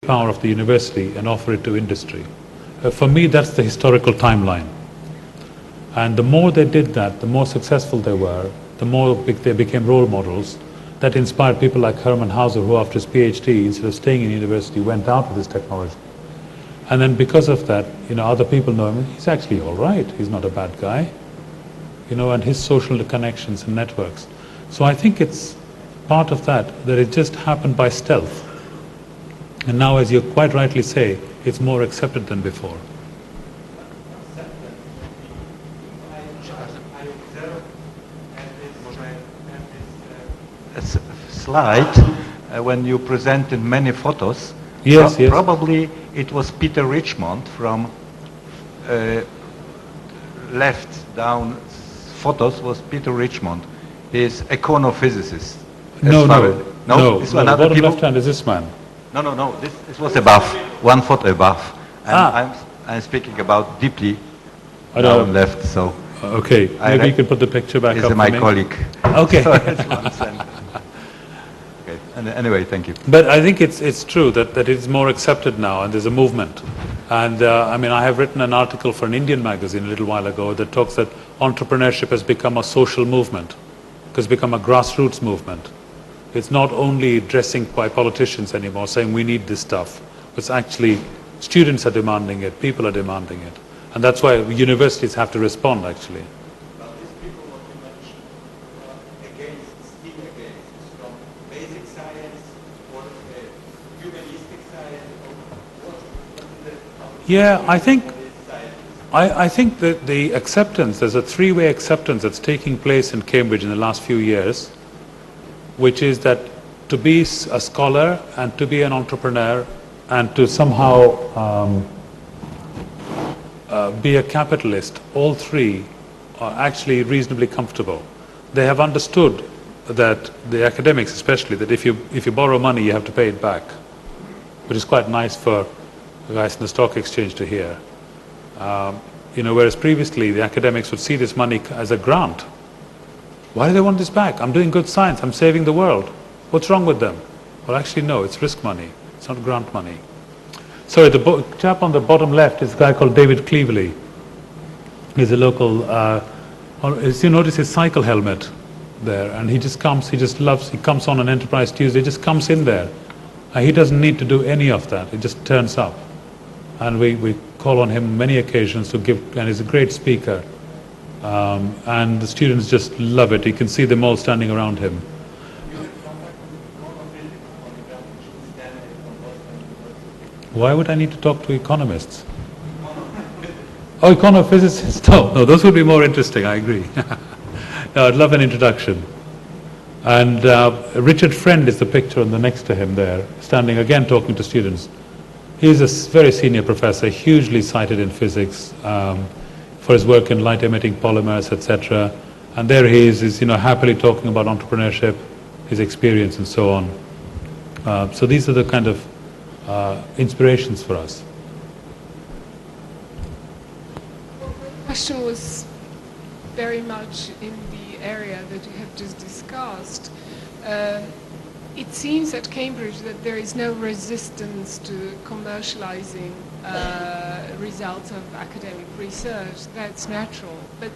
power of the university and offer it to industry. For me, that's the historical timeline. And the more they did that, the more successful they were, the more they became role models. That inspired people like Hermann Hauser, who after his PhD, instead of staying in university, went out with this technology. And then because of that, other people know him. He's actually all right. He's not a bad guy. And his social connections and networks. So I think it's part of that it just happened by stealth. And now, as you quite rightly say, it's more accepted than before. Slide when you presented many photos. Yes. Probably it was Peter Richmond from left down photos was Peter Richmond. He's econophysicist. No. This one, the other bottom people? left hand is this man. No. This was above, one photo above. And I'm speaking about deeply down left. So okay, maybe you can put the picture back up for me. He's my colleague. Okay. So okay. And anyway, thank you. But I think it's true that it's more accepted now, and there's a movement. And I have written an article for an Indian magazine a little while ago that talks that entrepreneurship has become a social movement, has become a grassroots movement. It's not only dressing by politicians anymore, saying we need this stuff. It's actually students are demanding it, people are demanding it. And that's why universities have to respond, actually. But these people what you mentioned still against, from basic science or humanistic science, or what Yeah, I think that the acceptance, there's a three-way acceptance that's taking place in Cambridge in the last few years, which is that to be a scholar and to be an entrepreneur and to somehow be a capitalist, all three are actually reasonably comfortable. They have understood that the academics especially, that if you borrow money you have to pay it back, which is quite nice for the guys in the stock exchange to hear. Whereas previously the academics would see this money as a grant. Why do they want this back? I'm doing good science, I'm saving the world. What's wrong with them? Well, actually no, it's risk money, it's not grant money. Sorry, the chap on the bottom left is a guy called David Cleverley. He's a local, you notice his cycle helmet there, and he comes on an Enterprise Tuesday, just comes in there. He doesn't need to do any of that, he just turns up. And we call on him many occasions to give, and he's a great speaker. And the students just love it. You can see them all standing around him. Why would I need to talk to economists? Oh, econophysicists. No, those would be more interesting, I agree. No, I'd love an introduction. And Richard Friend is the picture on the next to him there, standing again talking to students. He's a very senior professor, hugely cited in physics for his work in light-emitting polymers, etc. And there he is happily talking about entrepreneurship, his experience, and so on. So these are the kind of inspirations for us. Well, the question was very much in the area that you have just discussed. It seems at Cambridge that there is no resistance to commercializing results of academic research. That's natural. But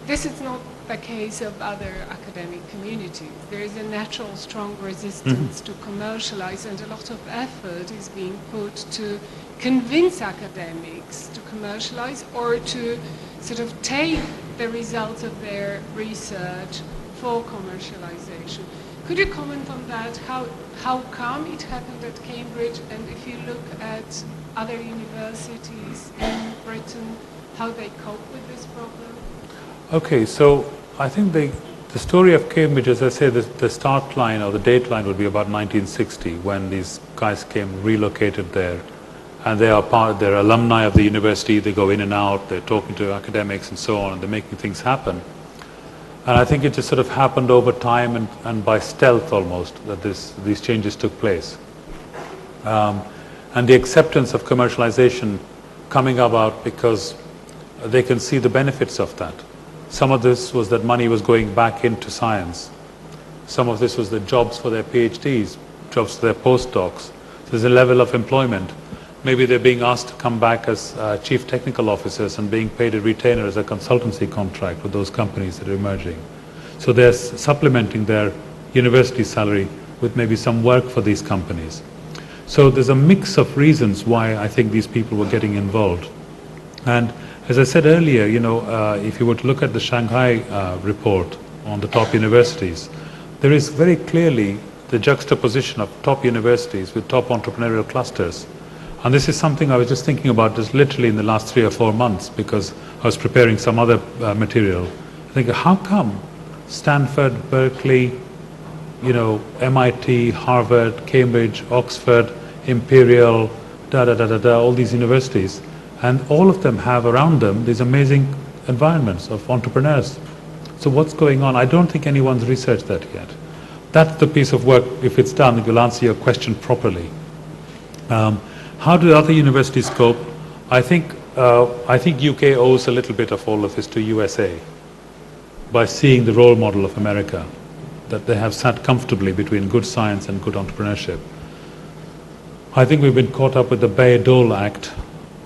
this is not the case of other academic communities. There is a natural strong resistance to commercialize, and a lot of effort is being put to convince academics to commercialize or to sort of take the results of their research for commercialization. Could you comment on that? How come it happened at Cambridge, and if you look at other universities in Britain, how they cope with this problem? Okay, so I think the story of Cambridge, as I say, the start line or the date line would be about 1960, when these guys relocated there. And they're alumni of the university, they go in and out, they're talking to academics and so on, and they're making things happen. And I think it just sort of happened over time and by stealth almost, that these changes took place. And the acceptance of commercialization coming about because they can see the benefits of that. Some of this was that money was going back into science. Some of this was the jobs for their PhDs, jobs for their postdocs. There's a level of employment. Maybe they're being asked to come back as chief technical officers and being paid a retainer as a consultancy contract with those companies that are emerging. So they're supplementing their university salary with maybe some work for these companies. So there's a mix of reasons why I think these people were getting involved. And as I said earlier, if you were to look at the Shanghai report on the top universities, there is very clearly the juxtaposition of top universities with top entrepreneurial clusters. And this is something I was just thinking about just literally in the last 3 or 4 months, because I was preparing some other material. I think, how come Stanford, Berkeley, MIT, Harvard, Cambridge, Oxford, Imperial, all these universities, and all of them have around them these amazing environments of entrepreneurs. So what's going on? I don't think anyone's researched that yet. That's the piece of work, if it's done, it will answer your question properly. How do other universities cope? I think UK owes a little bit of all of this to USA by seeing the role model of America, that they have sat comfortably between good science and good entrepreneurship. I think we've been caught up with the Bayh-Dole Act,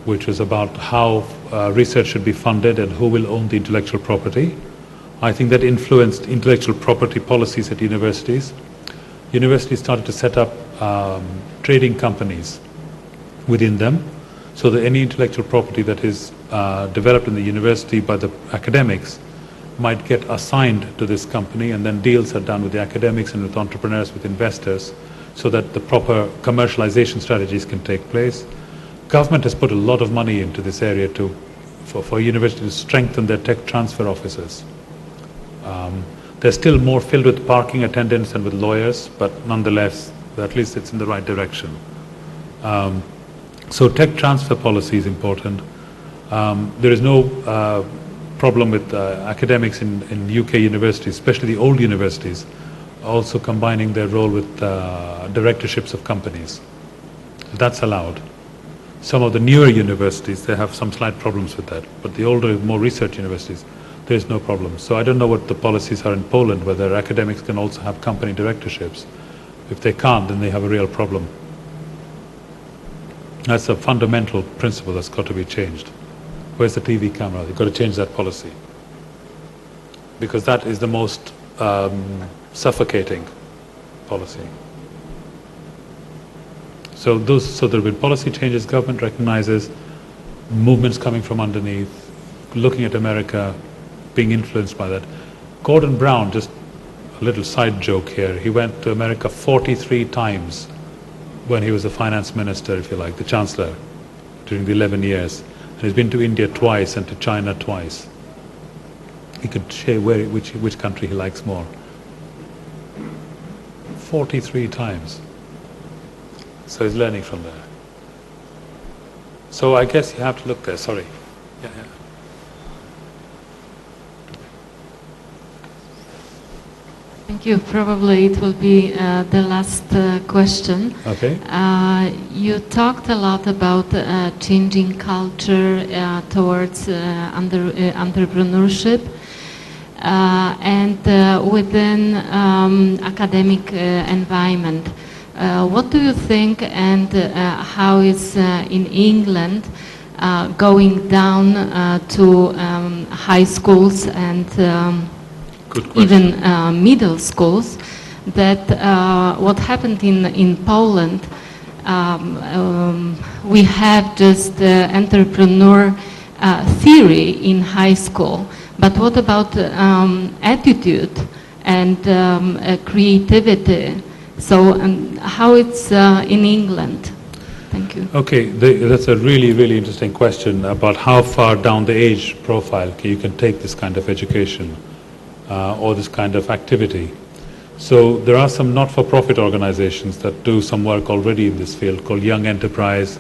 which was about how research should be funded and who will own the intellectual property. I think that influenced intellectual property policies at universities. Universities started to set up trading companies within them, so that any intellectual property that is developed in the university by the academics might get assigned to this company, and then deals are done with the academics and with entrepreneurs, with investors, so that the proper commercialization strategies can take place. Government has put a lot of money into this area for universities to strengthen their tech transfer offices. They're still more filled with parking attendants and with lawyers, but nonetheless, at least it's in the right direction. So tech transfer policy is important. There is no problem with academics in UK universities, especially the old universities, also combining their role with directorships of companies. That's allowed. Some of the newer universities, they have some slight problems with that, but the older, more research universities, there's no problem. So I don't know what the policies are in Poland, whether academics can also have company directorships. If they can't, then they have a real problem. That's a fundamental principle that's got to be changed. Where's the TV camera? You've got to change that policy. Because that is the most suffocating policy. So there have been policy changes, government recognizes movements coming from underneath, looking at America, being influenced by that. Gordon Brown, just a little side joke here, he went to America 43 times when he was the finance minister, if you like, the chancellor, during the 11 years. And he's been to India twice and to China twice. He could share which country he likes more. 43 times. So he's learning from there. So I guess you have to look there, sorry. Yeah. Thank you. Probably it will be the last question. Okay. You talked a lot about changing culture towards entrepreneurship and within academic environment. What do you think, and how is in England going down to high schools and even middle schools, that what happened in Poland, we have just entrepreneur theory in high school, but what about attitude and creativity? So how it's in England? Thank you. Okay, that's a really, really interesting question about how far down the age profile you can take this kind of education. Or this kind of activity. So there are some not-for-profit organizations that do some work already in this field called Young Enterprise,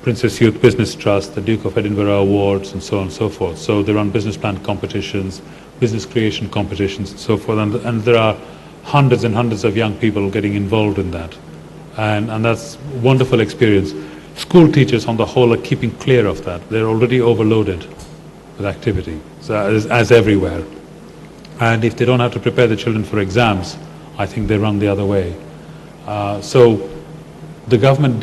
Princess Youth Business Trust, the Duke of Edinburgh Awards, and so on and so forth. So they run business plan competitions, business creation competitions, and so forth. And there are hundreds and hundreds of young people getting involved in that. And that's wonderful experience. School teachers on the whole are keeping clear of that. They're already overloaded with activity, so as everywhere. And if they don't have to prepare the children for exams, I think they run the other way. So the government